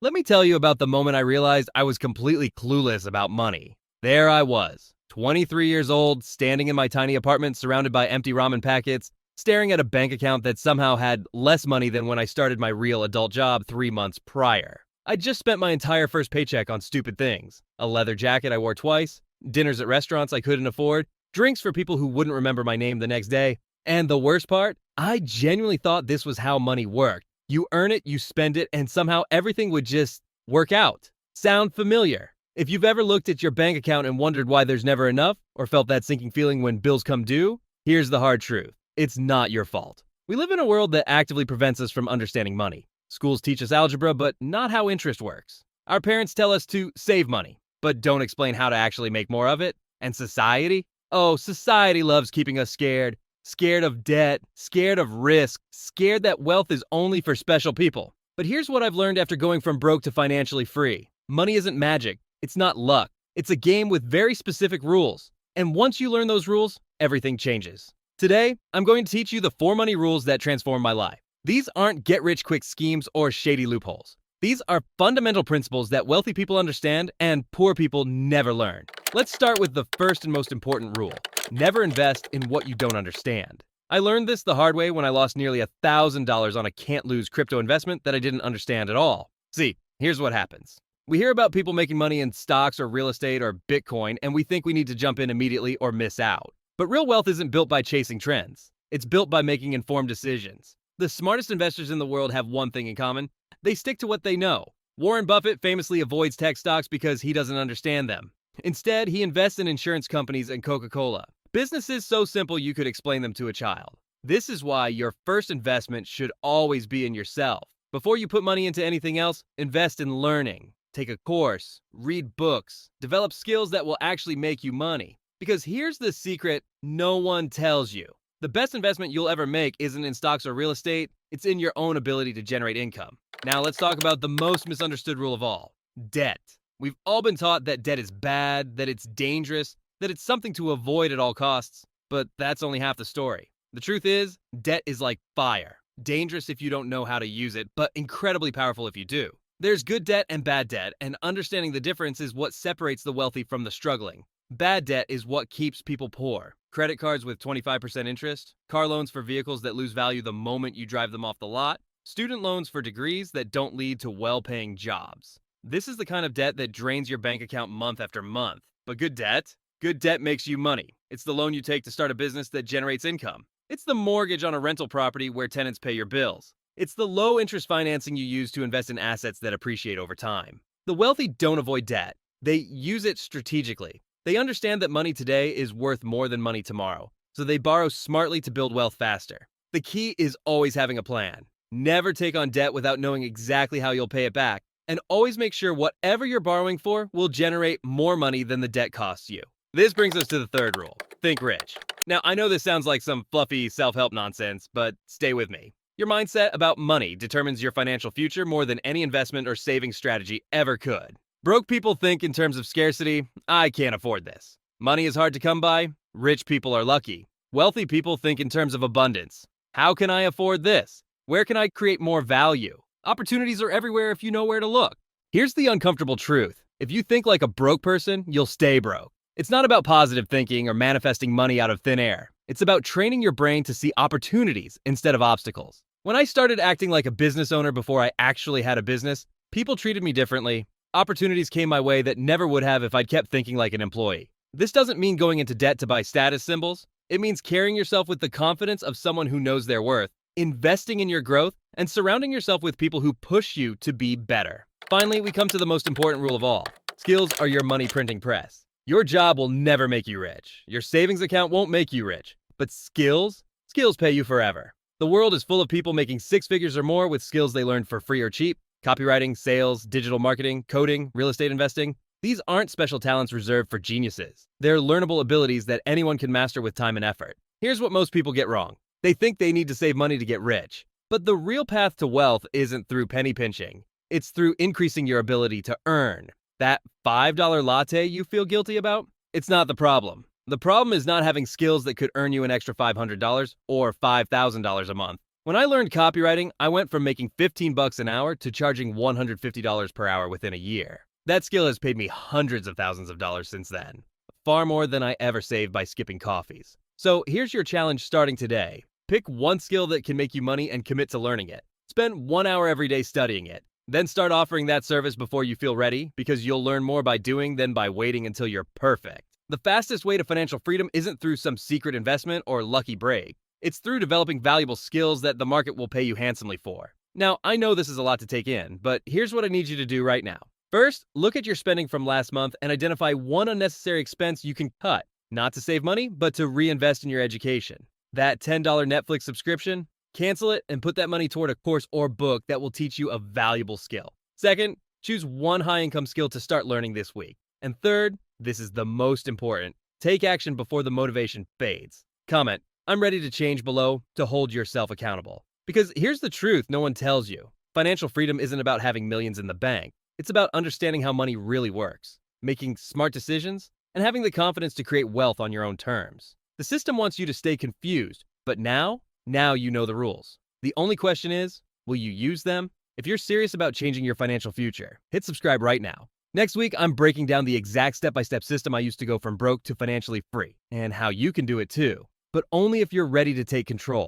Let me tell you about the moment I realized I was completely clueless about money. There I was, 23 years old, standing in my tiny apartment surrounded by empty ramen packets, staring at a bank account that somehow had less money than when I started my real adult job 3 months prior. I just spent my entire first paycheck on stupid things: a leather jacket I wore twice, dinners at restaurants I couldn't afford, drinks for people who wouldn't remember my name the next day, and the worst part, I genuinely thought this was how money worked. You earn it, you spend it, and somehow everything would just work out. Sound familiar? If you've ever looked at your bank account and wondered why there's never enough, or felt that sinking feeling when bills come due, here's the hard truth. It's not your fault. We live in a world that actively prevents us from understanding money. Schools teach us algebra, but not how interest works. Our parents tell us to save money, but don't explain how to actually make more of it. And society? Oh, society loves keeping us scared. Scared of debt, scared of risk, scared that wealth is only for special people. But here's what I've learned after going from broke to financially free. Money isn't magic. It's not luck. It's a game with very specific rules. And once you learn those rules, everything changes. Today, I'm going to teach you the 4 money rules that transform my life. These aren't get-rich-quick schemes or shady loopholes. These are fundamental principles that wealthy people understand and poor people never learn. Let's start with the first and most important rule. Never invest in what you don't understand. I learned this the hard way when I lost nearly $1,000 on a can't-lose crypto investment that I didn't understand at all. See, here's what happens. We hear about people making money in stocks or real estate or Bitcoin, and we think we need to jump in immediately or miss out. But real wealth isn't built by chasing trends. It's built by making informed decisions. The smartest investors in the world have one thing in common. They stick to what they know. Warren Buffett famously avoids tech stocks because he doesn't understand them. Instead, he invests in insurance companies and Coca-Cola. Businesses so simple you could explain them to a child. This is why your first investment should always be in yourself. Before you put money into anything else, invest in learning. Take a course, read books, develop skills that will actually make you money. Because here's the secret no one tells you. The best investment you'll ever make isn't in stocks or real estate, it's in your own ability to generate income. Now let's talk about the most misunderstood rule of all: debt. We've all been taught that debt is bad, that it's dangerous, that it's something to avoid at all costs. But that's only half the story. The truth is, debt is like fire. Dangerous if you don't know how to use it, but incredibly powerful if you do. There's good debt and bad debt, and understanding the difference is what separates the wealthy from the struggling. Bad debt is what keeps people poor. Credit cards with 25% interest, car loans for vehicles that lose value the moment you drive them off the lot, student loans for degrees that don't lead to well-paying jobs. This is the kind of debt that drains your bank account month after month. But good debt? Good debt makes you money. It's the loan you take to start a business that generates income. It's the mortgage on a rental property where tenants pay your bills. It's the low-interest financing you use to invest in assets that appreciate over time. The wealthy don't avoid debt. They use it strategically. They understand that money today is worth more than money tomorrow, so they borrow smartly to build wealth faster. The key is always having a plan. Never take on debt without knowing exactly how you'll pay it back, and always make sure whatever you're borrowing for will generate more money than the debt costs you. This brings us to the third rule: think rich. Now, I know this sounds like some fluffy self-help nonsense, but stay with me. Your mindset about money determines your financial future more than any investment or saving strategy ever could. Broke people think in terms of scarcity. I can't afford this. Money is hard to come by. Rich people are lucky. Wealthy people think in terms of abundance. How can I afford this? Where can I create more value? Opportunities are everywhere if you know where to look. Here's the uncomfortable truth. If you think like a broke person, you'll stay broke. It's not about positive thinking or manifesting money out of thin air. It's about training your brain to see opportunities instead of obstacles. When I started acting like a business owner before I actually had a business, people treated me differently. Opportunities came my way that never would have if I'd kept thinking like an employee. This doesn't mean going into debt to buy status symbols. It means carrying yourself with the confidence of someone who knows their worth, investing in your growth, and surrounding yourself with people who push you to be better. Finally, we come to the most important rule of all. Skills are your money printing press. Your job will never make you rich. Your savings account won't make you rich. But skills pay you forever. The world is full of people making 6 figures or more with skills they learned for free or cheap. Copywriting, sales, digital marketing, coding, real estate investing. These aren't special talents reserved for geniuses. They're learnable abilities that anyone can master with time and effort. Here's what most people get wrong. They think they need to save money to get rich. But the real path to wealth isn't through penny pinching. It's through increasing your ability to earn. That $5 latte you feel guilty about? It's not the problem. The problem is not having skills that could earn you an extra $500 or $5,000 a month. When I learned copywriting, I went from making 15 bucks an hour to charging $150 per hour within a year. That skill has paid me hundreds of thousands of dollars since then. Far more than I ever saved by skipping coffees. So here's your challenge starting today. Pick one skill that can make you money and commit to learning it. Spend 1 hour every day studying it. Then start offering that service before you feel ready, because you'll learn more by doing than by waiting until you're perfect. The fastest way to financial freedom isn't through some secret investment or lucky break. It's through developing valuable skills that the market will pay you handsomely for. Now, I know this is a lot to take in, but here's what I need you to do right now. First, look at your spending from last month and identify one unnecessary expense you can cut, not to save money, but to reinvest in your education. That $10 Netflix subscription? Cancel it and put that money toward a course or book that will teach you a valuable skill. Second, choose one high-income skill to start learning this week. And third, this is the most important, take action before the motivation fades. Comment, "I'm ready to change" below to hold yourself accountable. Because here's the truth no one tells you. Financial freedom isn't about having millions in the bank. It's about understanding how money really works, making smart decisions, and having the confidence to create wealth on your own terms. The system wants you to stay confused, but now you know the rules. The only question is, will you use them? If you're serious about changing your financial future, hit subscribe right now. Next week, I'm breaking down the exact step-by-step system I used to go from broke to financially free, and how you can do it too, but only if you're ready to take control.